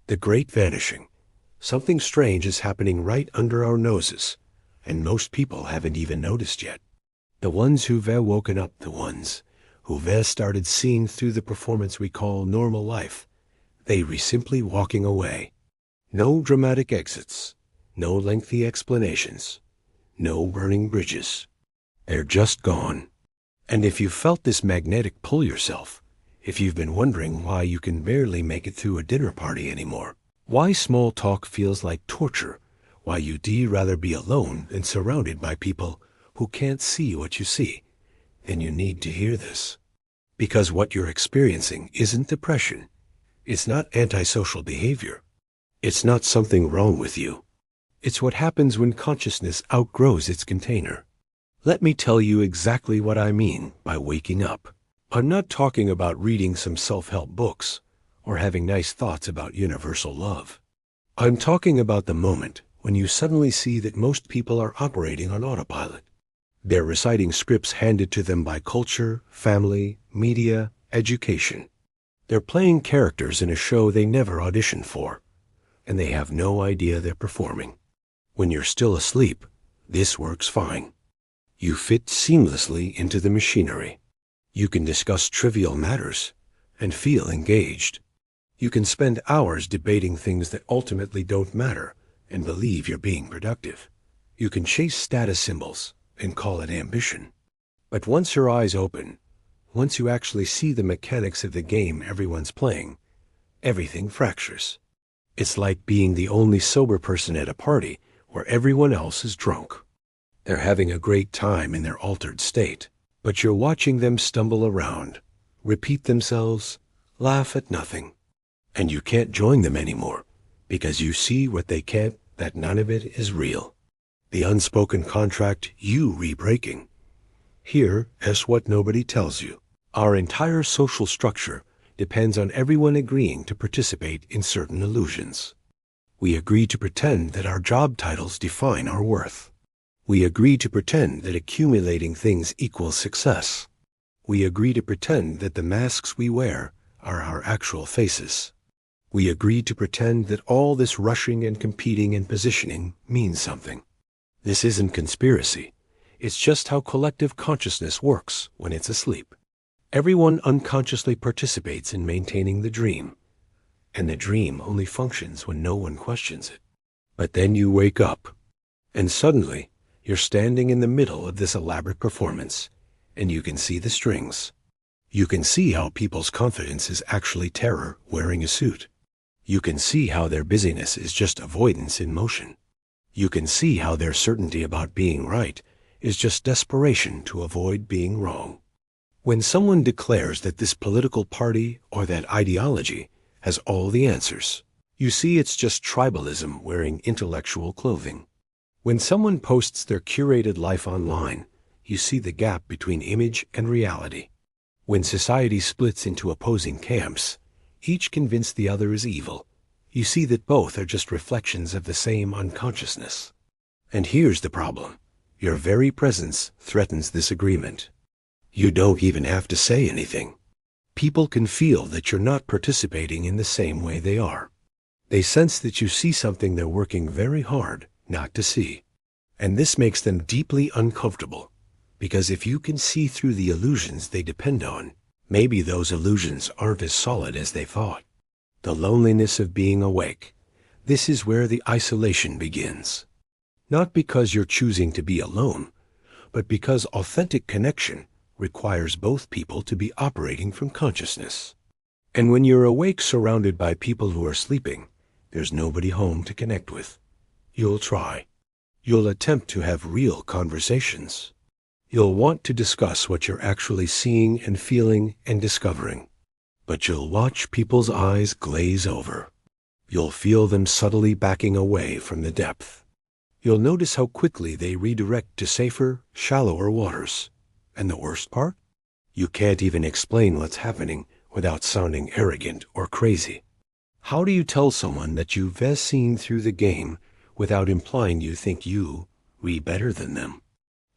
The great vanishing. Something strange is happening right under our noses, and most people haven't even noticed yet. The ones who've woken up, the ones who've started seeing through the performance we call normal life, they were simply walking away. No dramatic exits, no lengthy explanations, no burning bridges. They're just gone. And if you've felt this magnetic pull yourself, if you've been wondering why you can barely make it through a dinner party anymore, why small talk feels like torture, why you'd rather be alone than surrounded by people who can't see what you see, then you need to hear this. Because what you're experiencing isn't depression. It's not antisocial behavior. It's not something wrong with you. It's what happens when consciousness outgrows its container. Let me tell you exactly what I mean by waking up. I'm not talking about reading some self-help books or having nice thoughts about universal love. I'm talking about the moment when you suddenly see that most people are operating on autopilot. They're reciting scripts handed to them by culture, family, media, education. They're playing characters in a show they never auditioned for, and they have no idea they're performing. When you're still asleep, this works fine. You fit seamlessly into the machinery. You can discuss trivial matters and feel engaged. You can spend hours debating things that ultimately don't matter and believe you're being productive. You can chase status symbols and call it ambition. But once your eyes open, once you actually see the mechanics of the game everyone's playing, everything fractures. It's like being the only sober person at a party where everyone else is drunk. They're having a great time in their altered state, but you're watching them stumble around, repeat themselves, laugh at nothing. And you can't join them anymore because you see what they can't, that none of it is real. The unspoken contract you re-breaking. Here is what nobody tells you. Our entire social structure depends on everyone agreeing to participate in certain illusions. We agree to pretend that our job titles define our worth. We agree to pretend that accumulating things equals success. We agree to pretend that the masks we wear are our actual faces. We agree to pretend that all this rushing and competing and positioning means something. This isn't conspiracy. It's just how collective consciousness works when it's asleep. Everyone unconsciously participates in maintaining the dream, and the dream only functions when no one questions it. But then you wake up, and suddenly you're standing in the middle of this elaborate performance, and you can see the strings. You can see how people's confidence is actually terror wearing a suit. You can see how their busyness is just avoidance in motion. You can see how their certainty about being right is just desperation to avoid being wrong. When someone declares that this political party or that ideology has all the answers, you see it's just tribalism wearing intellectual clothing. When someone posts their curated life online, you see the gap between image and reality. When society splits into opposing camps, each convinced the other is evil, you see that both are just reflections of the same unconsciousness. And here's the problem. Your very presence threatens this agreement. You don't even have to say anything. People can feel that you're not participating in the same way they are. They sense that you see something they're working very hard not to see. And this makes them deeply uncomfortable, because if you can see through the illusions they depend on, maybe those illusions aren't as solid as they thought. The loneliness of being awake. This is where the isolation begins. Not because you're choosing to be alone, but because authentic connection requires both people to be operating from consciousness. And when you're awake surrounded by people who are sleeping, there's nobody home to connect with. You'll try. You'll attempt to have real conversations. You'll want to discuss what you're actually seeing and feeling and discovering. But you'll watch people's eyes glaze over. You'll feel them subtly backing away from the depth. You'll notice how quickly they redirect to safer, shallower waters. And the worst part? You can't even explain what's happening without sounding arrogant or crazy. How do you tell someone that you've seen through the game without implying you think you be better than them?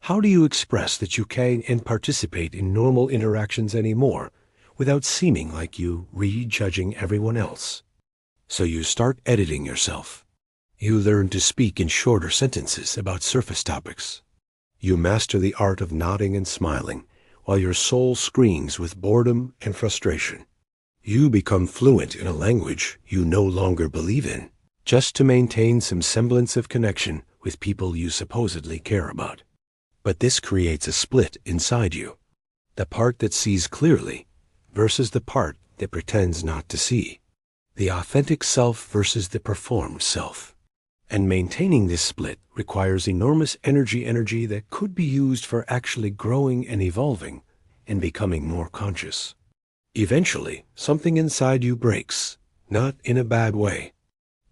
How do you express that you can and participate in normal interactions anymore without seeming like you re-judging everyone else? So you start editing yourself. You learn to speak in shorter sentences about surface topics. You master the art of nodding and smiling while your soul screams with boredom and frustration. You become fluent in a language you no longer believe in, just to maintain some semblance of connection with people you supposedly care about. But this creates a split inside you. The part that sees clearly versus the part that pretends not to see. The authentic self versus the performed self. And maintaining this split requires enormous energy that could be used for actually growing and evolving and becoming more conscious. Eventually, something inside you breaks, not in a bad way.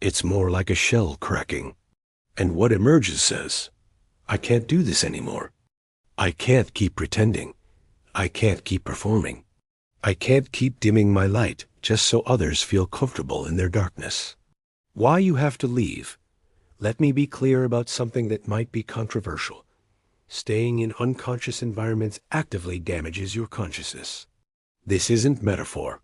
It's more like a shell cracking. And what emerges says, I can't do this anymore. I can't keep pretending. I can't keep performing. I can't keep dimming my light just so others feel comfortable in their darkness. Why you have to leave? Let me be clear about something that might be controversial. Staying in unconscious environments actively damages your consciousness. This isn't metaphor.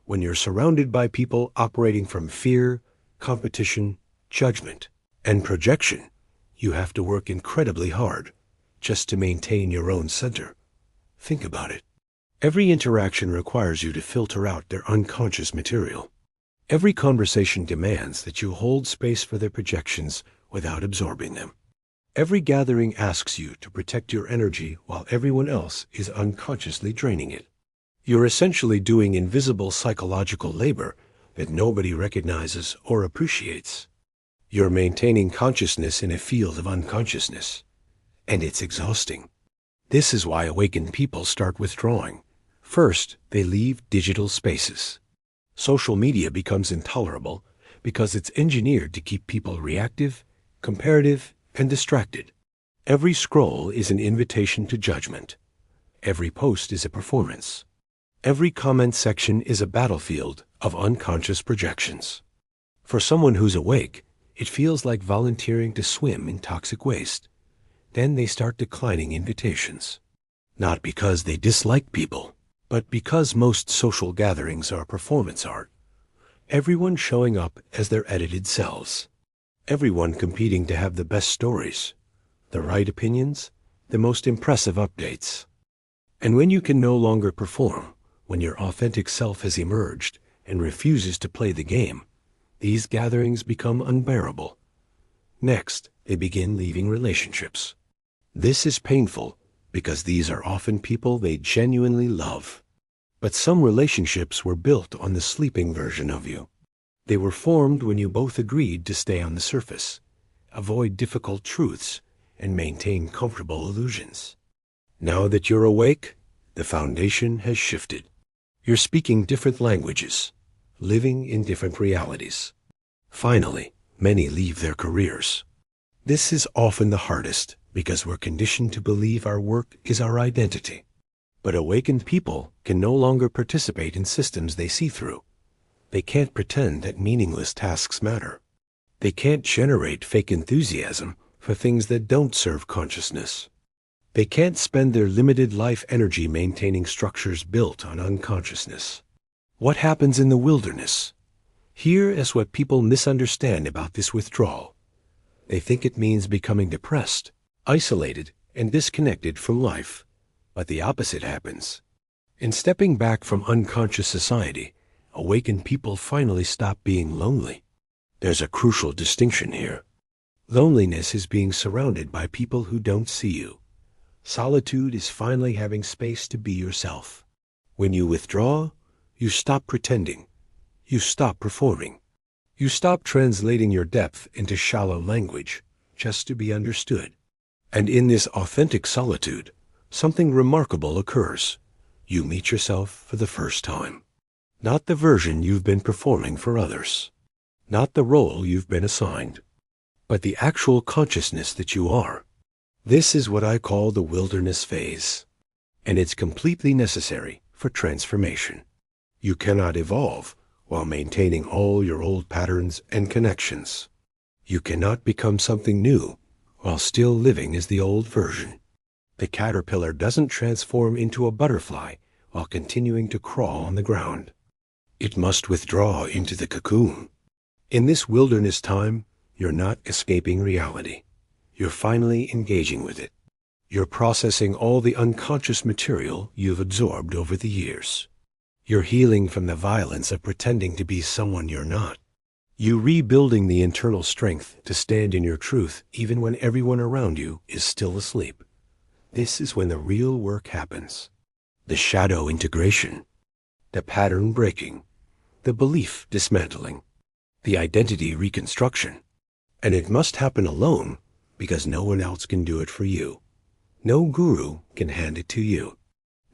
When you're surrounded by people operating from fear, competition, judgment, and projection, you have to work incredibly hard just to maintain your own center. Think about it. Every interaction requires you to filter out their unconscious material. Every conversation demands that you hold space for their projections without absorbing them. Every gathering asks you to protect your energy while everyone else is unconsciously draining it. You're essentially doing invisible psychological labor that nobody recognizes or appreciates. You're maintaining consciousness in a field of unconsciousness, and it's exhausting. This is why awakened people start withdrawing. First, they leave digital spaces. Social media becomes intolerable because it's engineered to keep people reactive, comparative, and distracted. Every scroll is an invitation to judgment. Every post is a performance. Every comment section is a battlefield of unconscious projections. For someone who's awake, it feels like volunteering to swim in toxic waste. Then they start declining invitations. Not because they dislike people, but because most social gatherings are performance art. Everyone showing up as their edited selves. Everyone competing to have the best stories, the right opinions, the most impressive updates. And when you can no longer perform, when your authentic self has emerged and refuses to play the game, these gatherings become unbearable. Next, they begin leaving relationships. This is painful because these are often people they genuinely love. But some relationships were built on the sleeping version of you. They were formed when you both agreed to stay on the surface, avoid difficult truths, and maintain comfortable illusions. Now that you're awake, the foundation has shifted. You're speaking different languages, living in different realities. Finally, many leave their careers. This is often the hardest because we're conditioned to believe our work is our identity. But awakened people can no longer participate in systems they see through. They can't pretend that meaningless tasks matter. They can't generate fake enthusiasm for things that don't serve consciousness. They can't spend their limited life energy maintaining structures built on unconsciousness. What happens in the wilderness? Here is what people misunderstand about this withdrawal. They think it means becoming depressed, isolated, and disconnected from life. But the opposite happens. In stepping back from unconscious society, awakened people finally stop being lonely. There's a crucial distinction here. Loneliness is being surrounded by people who don't see you. Solitude is finally having space to be yourself. When you withdraw, you stop pretending. You stop performing. You stop translating your depth into shallow language just to be understood. And in this authentic solitude, something remarkable occurs. You meet yourself for the first time. Not the version you've been performing for others. Not the role you've been assigned. But the actual consciousness that you are. This is what I call the wilderness phase. And it's completely necessary for transformation. You cannot evolve while maintaining all your old patterns and connections. You cannot become something new while still living as the old version. The caterpillar doesn't transform into a butterfly while continuing to crawl on the ground. It must withdraw into the cocoon. In this wilderness time, you're not escaping reality. You're finally engaging with it. You're processing all the unconscious material you've absorbed over the years. You're healing from the violence of pretending to be someone you're not. You're rebuilding the internal strength to stand in your truth even when everyone around you is still asleep. This is when the real work happens. The shadow integration, the pattern breaking, the belief dismantling, the identity reconstruction. And it must happen alone because no one else can do it for you. No guru can hand it to you.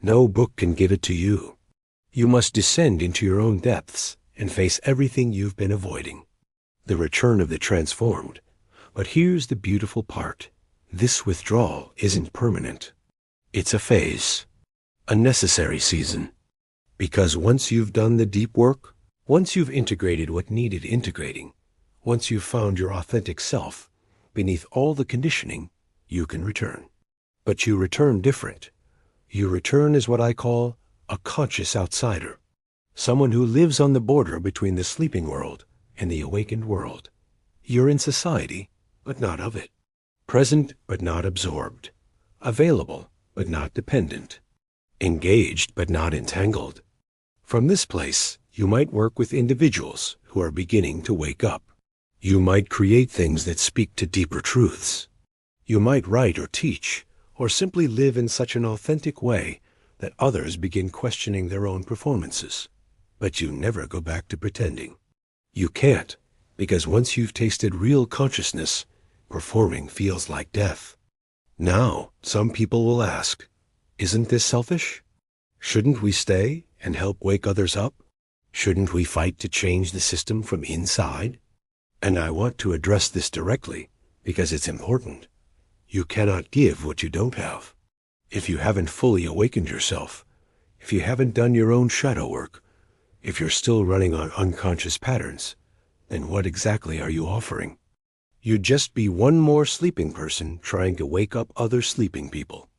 No book can give it to you. You must descend into your own depths and face everything you've been avoiding. The return of the transformed. But here's the beautiful part. This withdrawal isn't permanent. It's a phase, a necessary season. Because once you've done the deep work, once you've integrated what needed integrating, once you've found your authentic self, beneath all the conditioning, you can return. But you return different. You return as what I call a conscious outsider. Someone who lives on the border between the sleeping world and the awakened world. You're in society, but not of it. Present, but not absorbed. Available, but not dependent. Engaged, but not entangled. From this place, you might work with individuals who are beginning to wake up. You might create things that speak to deeper truths. You might write or teach, or simply live in such an authentic way that others begin questioning their own performances. But you never go back to pretending. You can't, because once you've tasted real consciousness, performing feels like death. Now, some people will ask, isn't this selfish? Shouldn't we stay and help wake others up? Shouldn't we fight to change the system from inside? And I want to address this directly because it's important. You cannot give what you don't have. If you haven't fully awakened yourself, if you haven't done your own shadow work, if you're still running on unconscious patterns, then what exactly are you offering? You'd just be one more sleeping person trying to wake up other sleeping people.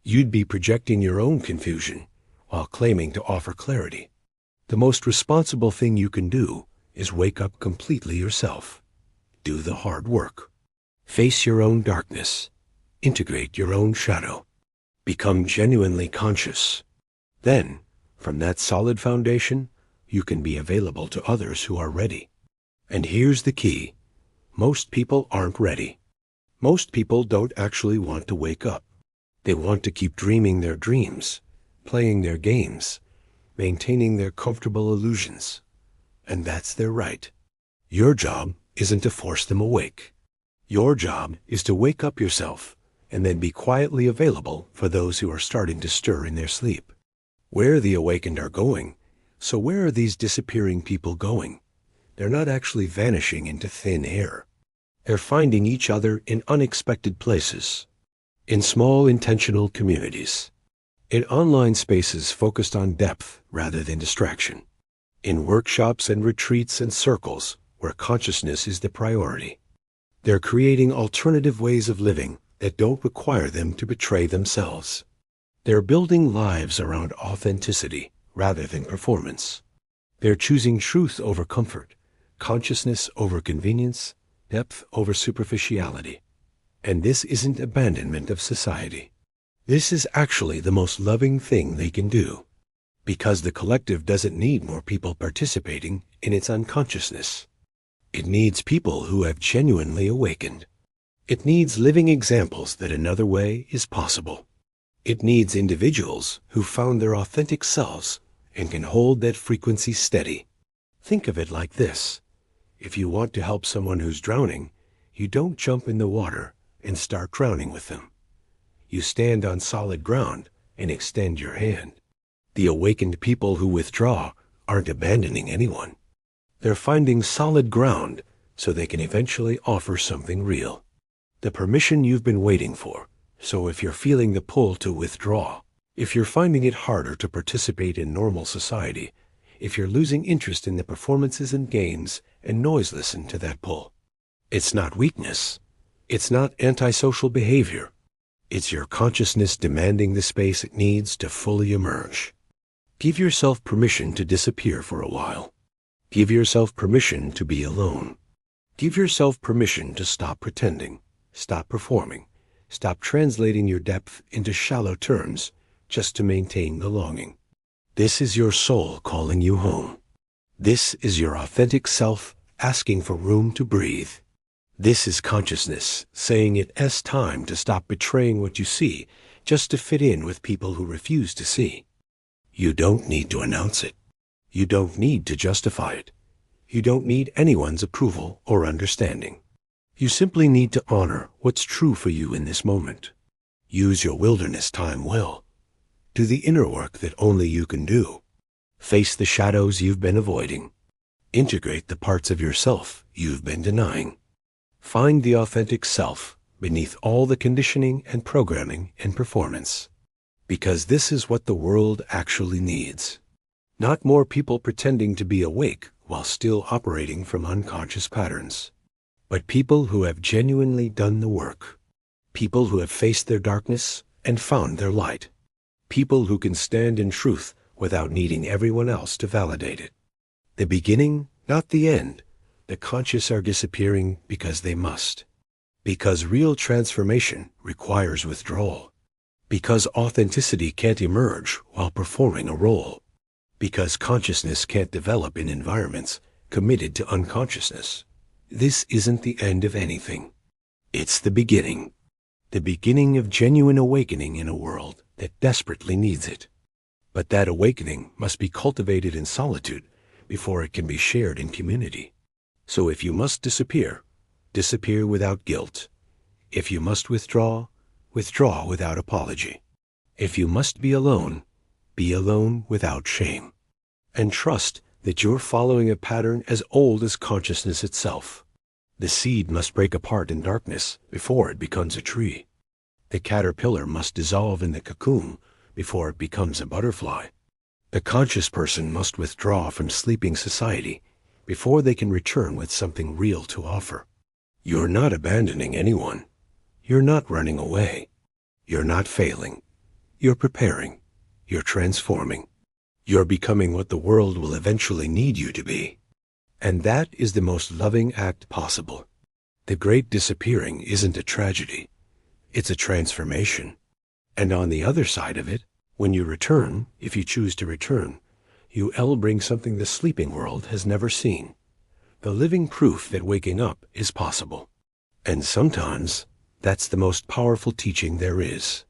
You'd be projecting your own confusion while claiming to offer clarity. The most responsible thing you can do is wake up completely yourself. Do the hard work. Face your own darkness. Integrate your own shadow. Become genuinely conscious. Then, from that solid foundation, you can be available to others who are ready. And here's the key. Most people aren't ready. Most people don't actually want to wake up. They want to keep dreaming their dreams, playing their games, maintaining their comfortable illusions. And that's their right. Your job isn't to force them awake. Your job is to wake up yourself and then be quietly available for those who are starting to stir in their sleep. Where the awakened are going, so where are these disappearing people going? They're not actually vanishing into thin air. They're finding each other in unexpected places, in small intentional communities, in online spaces focused on depth rather than distraction, in workshops and retreats and circles where consciousness is the priority. They're creating alternative ways of living that don't require them to betray themselves. They're building lives around authenticity rather than performance. They're choosing truth over comfort, consciousness over convenience, depth over superficiality. And this isn't abandonment of society. This is actually the most loving thing they can do, because the collective doesn't need more people participating in its unconsciousness. It needs people who have genuinely awakened. It needs living examples that another way is possible. It needs individuals who found their authentic selves and can hold that frequency steady. Think of it like this. If you want to help someone who's drowning, you don't jump in the water and start drowning with them. You stand on solid ground and extend your hand. The awakened people who withdraw aren't abandoning anyone. They're finding solid ground so they can eventually offer something real. The permission you've been waiting for. So if you're feeling the pull to withdraw, if you're finding it harder to participate in normal society, if you're losing interest in the performances and games and noise, listen to that pull. It's not weakness. It's not antisocial behavior. It's your consciousness demanding the space it needs to fully emerge. Give yourself permission to disappear for a while. Give yourself permission to be alone. Give yourself permission to stop pretending, stop performing, stop translating your depth into shallow terms just to maintain the longing. This is your soul calling you home. This is your authentic self asking for room to breathe. This is consciousness saying it is time to stop betraying what you see just to fit in with people who refuse to see. You don't need to announce it. You don't need to justify it. You don't need anyone's approval or understanding. You simply need to honor what's true for you in this moment. Use your wilderness time well. Do the inner work that only you can do. Face the shadows you've been avoiding. Integrate the parts of yourself you've been denying. Find the authentic self beneath all the conditioning and programming and performance. Because this is what the world actually needs. Not more people pretending to be awake while still operating from unconscious patterns, but people who have genuinely done the work. People who have faced their darkness and found their light. People who can stand in truth without needing everyone else to validate it. The beginning, not the end. The conscious are disappearing because they must. Because real transformation requires withdrawal. Because authenticity can't emerge while performing a role. Because consciousness can't develop in environments committed to unconsciousness. This isn't the end of anything. It's the beginning. The beginning of genuine awakening in a world that desperately needs it. But that awakening must be cultivated in solitude before it can be shared in community. So if you must disappear, disappear without guilt. If you must withdraw, withdraw without apology. If you must be alone without shame. And trust that you're following a pattern as old as consciousness itself. The seed must break apart in darkness before it becomes a tree. The caterpillar must dissolve in the cocoon before it becomes a butterfly. The conscious person must withdraw from sleeping society before they can return with something real to offer. You're not abandoning anyone. You're not running away. You're not failing. You're preparing. You're transforming. You're becoming what the world will eventually need you to be. And that is the most loving act possible. The great disappearing isn't a tragedy. It's a transformation. And on the other side of it, when you return, if you choose to return, you'll bring something the sleeping world has never seen. The living proof that waking up is possible. And sometimes, that's the most powerful teaching there is.